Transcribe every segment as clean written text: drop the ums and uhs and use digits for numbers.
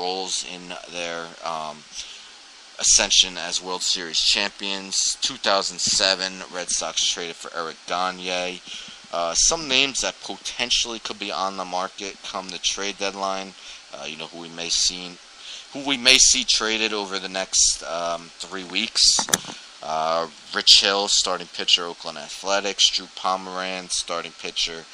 roles in their ascension as World Series champions. 2007, Red Sox traded for Eric Gagne. Some names that potentially could be on the market come the trade deadline. Who we may see traded over the next 3 weeks. Rich Hill, starting pitcher, Oakland Athletics. Drew Pomeranz, starting pitcher,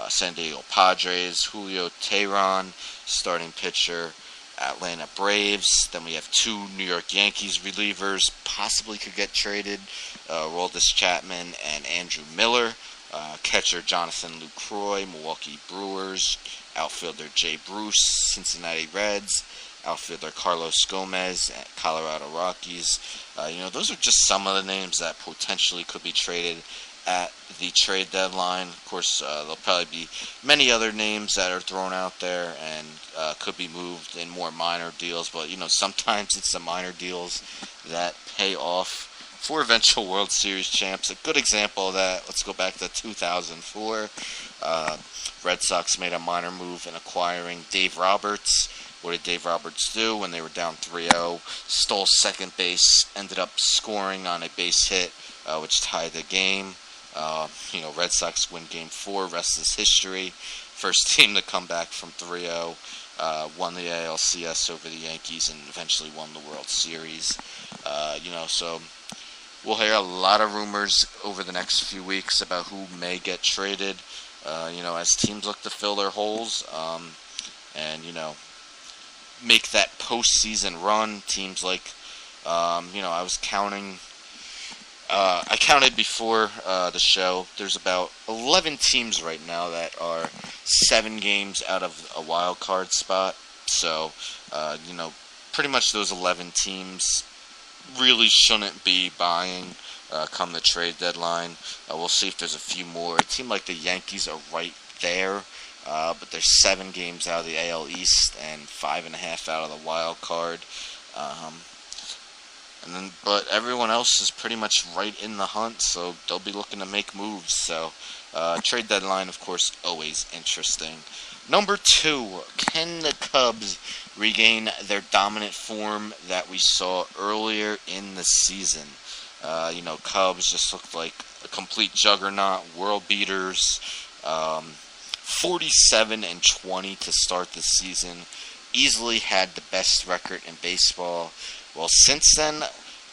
San Diego Padres. Julio Teheran, starting pitcher, Atlanta Braves. Then we have 2 New York Yankees relievers, possibly could get traded. Aroldis Chapman and Andrew Miller. Catcher Jonathan Lucroy, Milwaukee Brewers. Outfielder Jay Bruce, Cincinnati Reds. Outfielder Carlos Gomez at Colorado Rockies. Those are just some of the names that potentially could be traded at the trade deadline. Of course, there'll probably be many other names that are thrown out there and could be moved in more minor deals. But, sometimes it's the minor deals that pay off for eventual World Series champs. A good example of that, let's go back to 2004. Red Sox made a minor move in acquiring Dave Roberts. What did Dave Roberts do when they were down 3-0? Stole second base, ended up scoring on a base hit, which tied the game. Red Sox win Game 4, rest is history. First team to come back from 3-0, won the ALCS over the Yankees, and eventually won the World Series. So we'll hear a lot of rumors over the next few weeks about who may get traded, as teams look to fill their holes, and make that postseason run. Teams like, I was counting. I counted before the show. There's about 11 teams right now that are 7 games out of a wild card spot. So, pretty much those 11 teams really shouldn't be buying come the trade deadline. We'll see if there's a few more. A team like the Yankees are right there. But they're 7 games out of the AL East and 5.5 out of the wild card. But everyone else is pretty much right in the hunt, so they'll be looking to make moves. So, trade deadline, of course, always interesting. Number 2, can the Cubs regain their dominant form that we saw earlier in the season? Cubs just looked like a complete juggernaut, world beaters. 47-20 to start the season. Easily had the best record in baseball. Well, since then,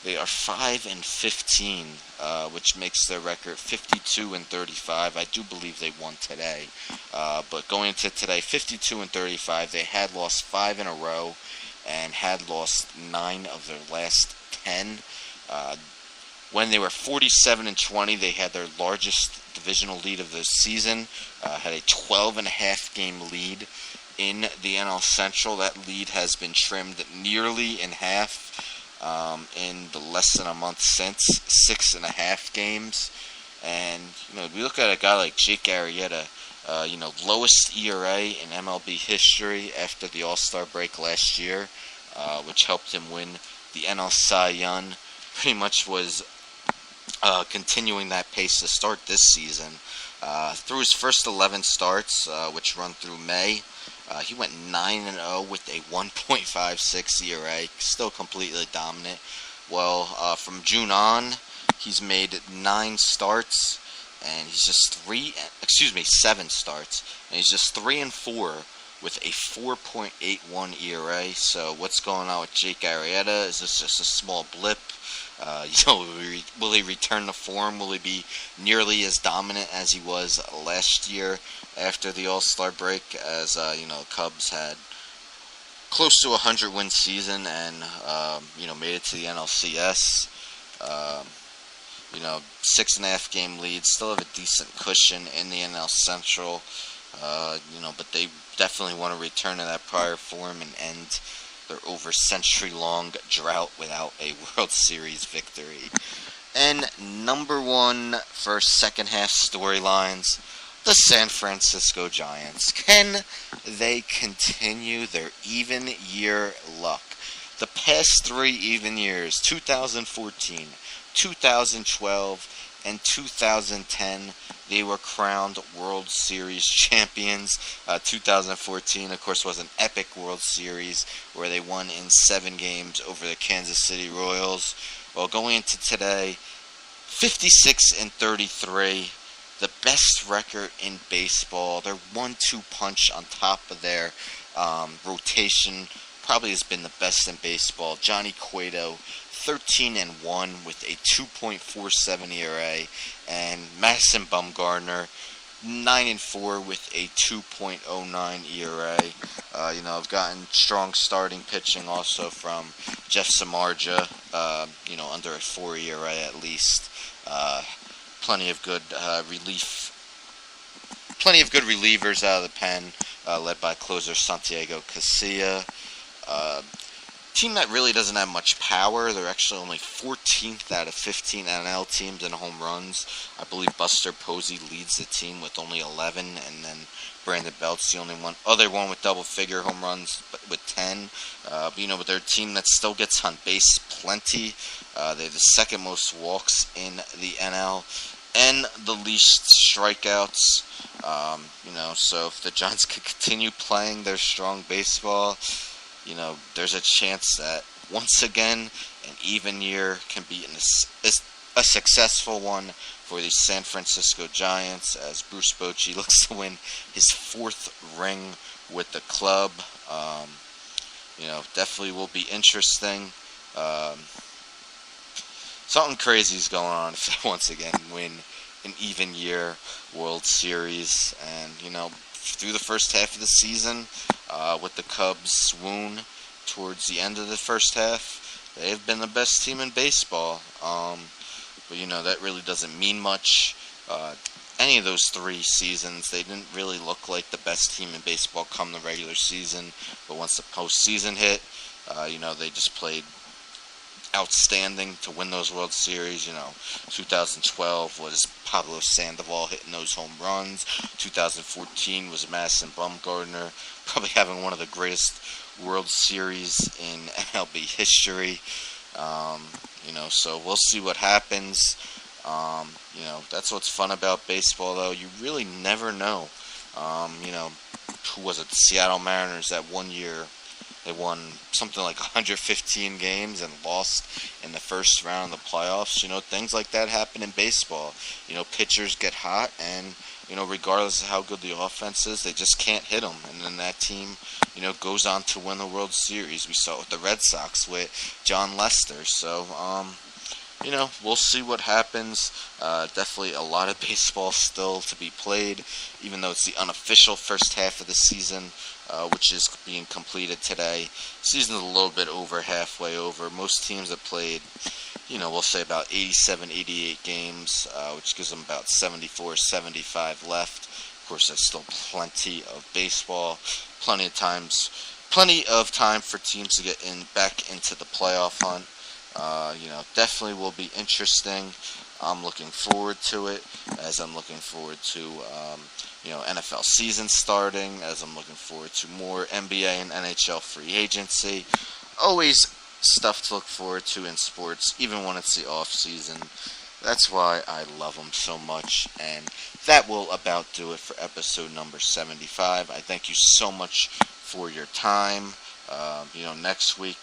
they are 5-15, which makes their record 52-35. I do believe they won today. But going into today, 52-35, they had lost 5 in a row and had lost 9 of their last 10. When they were 47-20, they had their largest divisional lead of the season. Had a 12.5 game lead in the NL Central. That lead has been trimmed nearly in half in the less than a month since, 6.5 games. And we look at a guy like Jake Arrieta, lowest ERA in MLB history after the All-Star break last year, which helped him win the NL Cy Young. Pretty much was continuing that pace to start this season. Through his first 11 starts, which run through May, he went 9-0 with a 1.56 ERA, still completely dominant. Well, from June on, he's made 9 starts, and he's just 7 starts, and he's just 3-4 with a 4.81 ERA. So what's going on with Jake Arrieta? Is this just a small blip? Will he return to form? Will he be nearly as dominant as he was last year after the All-Star break? As Cubs had close to a 100-win season and made it to the NLCS. 6.5 game lead, still have a decent cushion in the NL Central. But they definitely want to return to that prior form and end their over century-long drought without a World Series victory. And number 1 for second half storylines, the San Francisco Giants. Can they continue their even year luck? The past 3 even years, 2014, 2012, In 2010, they were crowned World Series champions. 2014, of course, was an epic World Series where they won in 7 games over the Kansas City Royals. Well, going into today, 56-33, the best record in baseball. Their 1-2 punch on top of their rotation probably has been the best in baseball. Johnny Cueto, 13-1 with a 2.47 ERA, and Madison Bumgarner, 9-4 with a 2.09 ERA. I've gotten strong starting pitching also from Jeff Samardzija, under a 4 ERA at least. Plenty of good relievers out of the pen, led by closer Santiago Casilla. Team that really doesn't have much power. They're actually only 14th out of 15 NL teams in home runs. I believe Buster Posey leads the team with only 11, and then Brandon Belt's the only other one with double-figure home runs with 10. But they're a team that still gets on base plenty. They're the second most walks in the NL and the least strikeouts. So if the Giants could continue playing their strong baseball, there's a chance that once again an even year can be a successful one for the San Francisco Giants, as Bruce Bochy looks to win his 4th ring with the club. Definitely will be interesting. Something crazy is going on if they once again win an even year World Series. And, through the first half of the season, with the Cubs' swoon towards the end of the first half, they've been the best team in baseball. But that really doesn't mean much. Any of those 3 seasons, they didn't really look like the best team in baseball come the regular season. But once the postseason hit, they just played outstanding to win those World Series. 2012 was Pablo Sandoval hitting those home runs. 2014 was Madison Bumgarner probably having one of the greatest World Series in MLB history. So we'll see what happens. That's what's fun about baseball, though. You really never know. Who was it? The Seattle Mariners that one year. They won something like 115 games and lost in the first round of the playoffs. Things like that happen in baseball. Pitchers get hot, and, regardless of how good the offense is, they just can't hit them. And then that team, goes on to win the World Series. We saw it with the Red Sox with John Lester. So, we'll see what happens. Definitely a lot of baseball still to be played, even though it's the unofficial first half of the season, which is being completed today. Season's a little bit over halfway over. Most teams have played, we'll say about 87, 88 games, which gives them about 74, 75 left. Of course, there's still plenty of baseball, plenty of time for teams to get back into the playoff hunt. Definitely will be interesting. I'm looking forward to it, as I'm looking forward to, NFL season starting, as I'm looking forward to more NBA and NHL free agency. Always stuff to look forward to in sports, even when it's the off season. That's why I love them so much, and that will about do it for episode number 75. I thank you so much for your time. Next week,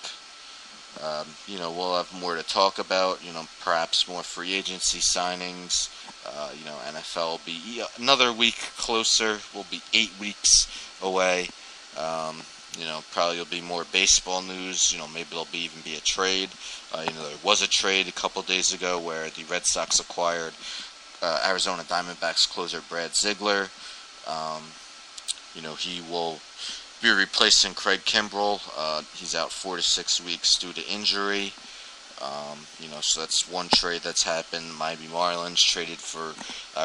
we'll have more to talk about, perhaps more free agency signings. NFL will be another week closer. We'll be 8 weeks away. Probably will be more baseball news. Maybe there'll even be a trade. There was a trade a couple days ago where the Red Sox acquired Arizona Diamondbacks closer Brad Ziegler. He will be replacing Craig Kimbrell. He's out 4 to 6 weeks due to injury. So that's one trade that's happened. Miami Marlins traded for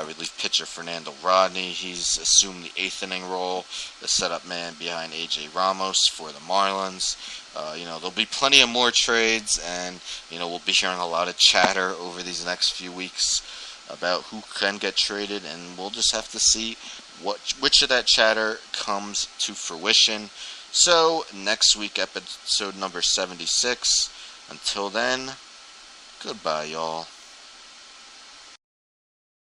relief pitcher Fernando Rodney. He's assumed the 8th inning role, the setup man behind A.J. Ramos for the Marlins. There'll be plenty of more trades, and, we'll be hearing a lot of chatter over these next few weeks about who can get traded, and we'll just have to see which of that chatter comes to fruition. So, next week, episode number 76. Until then, goodbye, y'all.